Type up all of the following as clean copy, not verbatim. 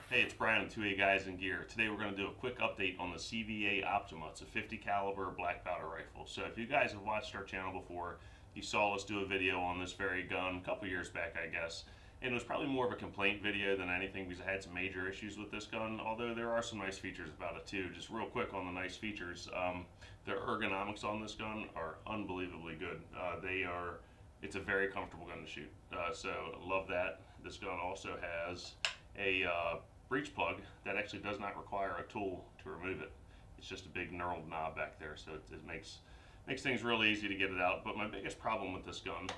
Hey, it's Brian with 2A Guys in Gear. Today we're going to do a quick update on the CVA Optima. It's a 50 caliber black powder rifle. So if you guys have watched our channel before, you saw us do a video on this very gun a couple years back, I guess. And it was probably more of a complaint video than anything because I had some major issues with this gun, although there are some nice features about it too. Just real quick on the nice features, the ergonomics on this gun are unbelievably good. It's a very comfortable gun to shoot. So love that. This gun also has a breech plug that actually does not require a tool to remove it. It's just a big knurled knob back there, so it makes things really easy to get it out. But my biggest problem with this gun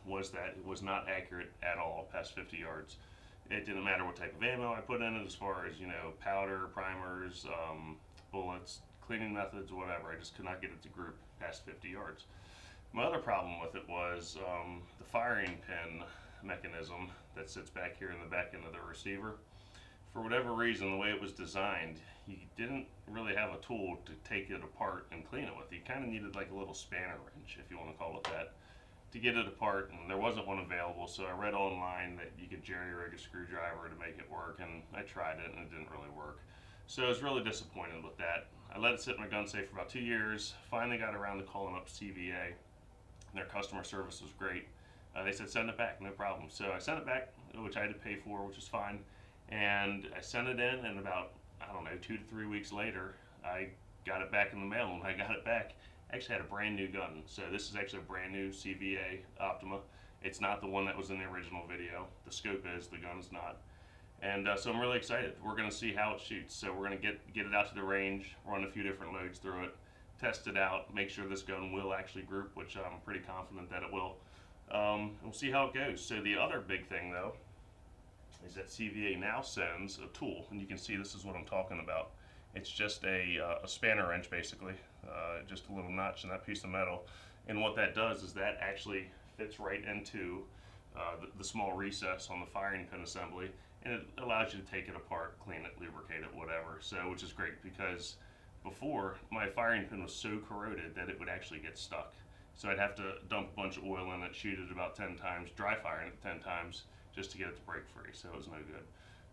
was that it was not accurate at all past 50 yards. It didn't matter what type of ammo I put in it, as far as, you know, powder, primers, bullets, cleaning methods, whatever. I just could not get it to group past 50 yards. My other problem with it was the firing pin mechanism that sits back here in the back end of the receiver. For whatever reason, the way it was designed, you didn't really have a tool to take it apart and clean it with. You kind of needed like a little spanner wrench, if you want to call it that, to get it apart, and there wasn't one available. So I read online that you could jerry-rig a screwdriver to make it work, and I tried it and it didn't really work. So I was really disappointed with that. I let it sit in my gun safe for about 2 years, finally got around to calling up CVA. Their customer service was great. They said send it back, no problem. So I sent it back, which I had to pay for, which is fine. And I sent it in, and about, I don't know, 2 to 3 weeks later, I got it back in the mail. And when I got it back, I actually had a brand new gun. So this is actually a brand new CVA Optima. It's not the one that was in the original video. The scope is, the gun is not. And so I'm really excited. We're going to see how it shoots. So we're going to get it out to the range, run a few different loads through it, test it out, make sure this gun will actually group, which I'm pretty confident that it will. We'll see how it goes. So the other big thing, though, is that CVA now sends a tool, and you can see this is what I'm talking about. It's just a spanner wrench, basically, just a little notch in that piece of metal. And what that does is that actually fits right into the small recess on the firing pin assembly, and it allows you to take it apart, clean it, lubricate it, whatever. So, which is great, because before my firing pin was so corroded that it would actually get stuck. So I'd have to dump a bunch of oil in it, shoot it about 10 times, dry firing it 10 times, just to get it to break free. So it was no good.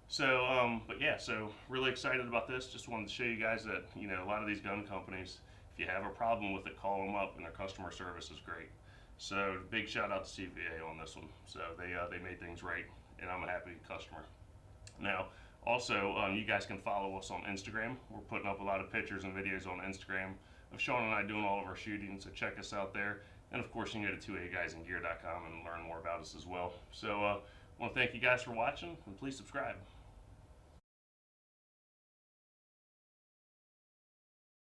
So, but yeah, so really excited about this. Just wanted to show you guys that, you know, a lot of these gun companies, if you have a problem with it, call them up, and their customer service is great. So big shout out to CVA on this one. So they made things right, and I'm a happy customer. Now, also, you guys can follow us on Instagram. We're putting up a lot of pictures and videos on Instagram of Sean and I doing all of our shooting, so check us out there. And of course, you can go to 2aguysingear.com and learn more about us as well. So I want to thank you guys for watching, and please subscribe.